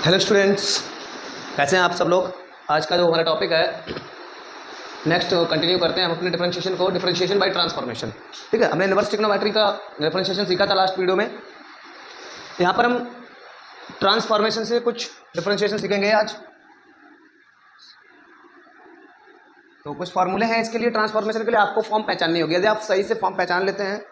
Hello students, कैसे हैं आप सब लोग। आज का जो हमारा टॉपिक है नेक्स्ट कंटिन्यू करते हैं हम अपने डिफरेंशिएशन को, डिफरेंशिएशन बाय ट्रांसफॉर्मेशन। ठीक है, हमने इनवर्स ट्रिग्नोमेट्री का डिफरेंशिएशन सीखा था लास्ट वीडियो में। यहाँ पर हम ट्रांसफॉर्मेशन से कुछ डिफरेंशिएशन सीखेंगे आज। तो कुछ फॉर्मूले हैं इसके लिए, ट्रांसफॉर्मेशन के लिए आपको फॉर्म पहचाननी होगी। यदि आप सही से फॉर्म पहचान लेते हैं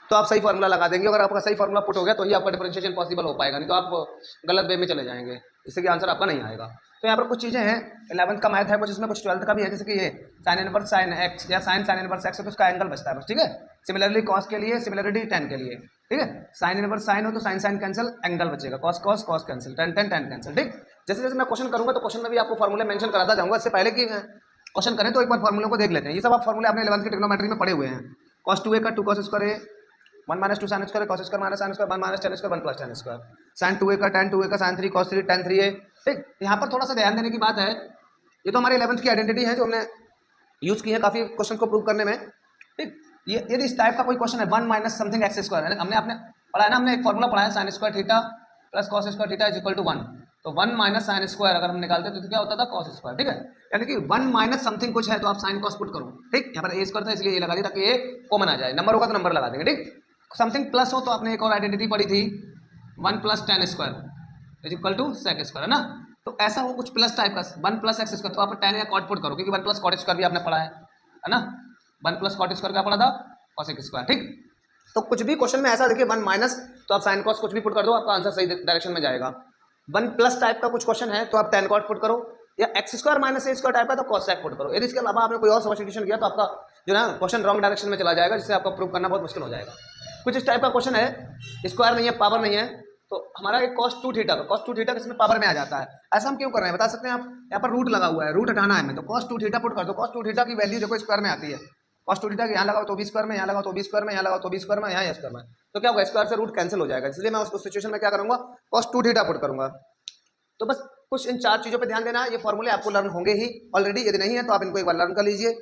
तो आप सही फार्मूला लगा देंगे। अगर आपका सही फार्मूला पुट हो गया तो ही आपका डिफरेंशिएशन पॉसिबल हो पाएगा, नहीं तो आप गलत वे में चले जाएंगे, इससे कि आंसर आपका नहीं आएगा। तो यहाँ पर कुछ चीज़ें हैं, 11th का मैथ है कुछ, इसमें कुछ 12th का भी है, जैसे कि ये साइन इनवर्स साइन एक्स या साइन इनवर्स एक्स है तो उसका एंगल बचता है बस। ठीक है, सिमिलरली कॉस के लिए, सिमिलरिटी टेन के लिए। ठीक है, साइन इनवर्स साइन हो तो साइन साइन कैंसिल, एंगल बचेगा, cos cos cos cancel, ten ten ten cancel. ठीक, जैसे जैसे मैं क्वेश्चन करूँगा तो क्वेश्चन में भी आपको फॉर्मूले मेंशन कराता जाऊँगा। इससे पहले कि क्वेश्चन करें तो एक बार फॉर्मूलों को देख लेते हैं। ये सब आप फॉर्मूले आपने 11th की ट्रिग्नोमेट्री में पढ़े हुए हैं। cos 2a का 2 cos square a, 1 minus 2 sine square, cos square minus sine square, 1 minus tan square, 1 plus tan square, sine 2a का tan 2a का साइन 3 cos 3 tan 3a। ठीक, यहाँ पर थोड़ा सा ध्यान देने की बात है, ये तो हमारे 11th की आइडेंटिटी है जो हमने यूज़ की है काफ़ी क्वेश्चन को प्रूव करने में। ठीक, ये यदि इस टाइप का कोई क्वेश्चन है 1 माइनस समथिंग एक्स स्क्वायर है, हमने आपने पढ़ा है ना, हमने एक फॉर्मूला पढ़ा है sine square theta plus cos square theta is equal to 1। तो 1 माइनस साइन स्क्वायर अगर हम निकालते तो क्या होता था, कॉस स्क्वायर। ठीक है, यानी कि 1 माइनस समथिंग कुछ है तो आप साइन कॉस पुट करो। ठीक, यहाँ पर ए स्क्वायर था इसलिए ये लगा दिया ताकि ये कॉमन आ जाए, नंबर होगा तो नंबर लगा देंगे। ठीक, समथिंग प्लस हो तो आपने एक और आइडेंटिटी पढ़ी थी 1 plus tan square is equal to sec square, है ना। तो ऐसा हो कुछ प्लस टाइप का 1 प्लस एक्स स्क्वायर, तो आप tan या कॉट पुट करो क्योंकि 1 प्लस कॉट स्क्वायर भी आपने पढ़ा है ना। 1 प्लस कॉट स्क्वायर क्या पढ़ा था, कॉसेक स्क्वायर। ठीक, तो कुछ भी क्वेश्चन में ऐसा देखिए 1 माइनस तो आप साइन कॉस कुछ भी पुट कर दो, आपका आंसर सही डायरेक्शन में जाएगा। 1 प्लस टाइप का कुछ क्वेश्चन है तो आप tan कॉट पुट करो, या एक्स स्क्वायर माइनस ए स्क्वायर टाइप का तो कॉस सेक पुट करो। यदि इसके अलावा आपने कोई और सब्स्टिट्यूशन किया तो आपका जो ना क्वेश्चन रॉन्ग डायरेक्शन में चला जाएगा, जिससे आपका प्रूव करना बहुत मुश्किल हो जाएगा। कुछ इस टाइप का क्वेश्चन है, स्क्वायर नहीं है, पावर नहीं है, तो हमारा एक cos 2 थीटा, cos 2 थीटा इसमें पावर में आ जाता है। ऐसा हम क्यों कर रहे हैं बता सकते हैं आप, यहाँ पर रूट लगा हुआ है, रूट हटाना है हमें, तो cos 2 थीटा पुट कर दो। cos 2 थीटा की वैल्यू देखो स्क्वायर में आती है, cos 2 थीटा यहाँ लगाओ तो भी स्क्वायर में, यहाँ लगाओ तो भी स्क्वायर में, यहाँ लगाओ तो भी स्क्वायर में, यहाँ स्क्वायर में, तो क्या होगा, स्क्वायर से रूट कैंसिल हो जाएगा। इसलिए मैं उस सिचुएशन में क्या करूँगा, cos 2 थीटा पुट करूँगा। तो बस कुछ इन चार चीज़ों पे ध्यान देना है। ये फॉर्मूले आपको लर्न होंगे ही ऑलरेडी, यदि नहीं है तो आप इनको एक बार लर्न कर लीजिए।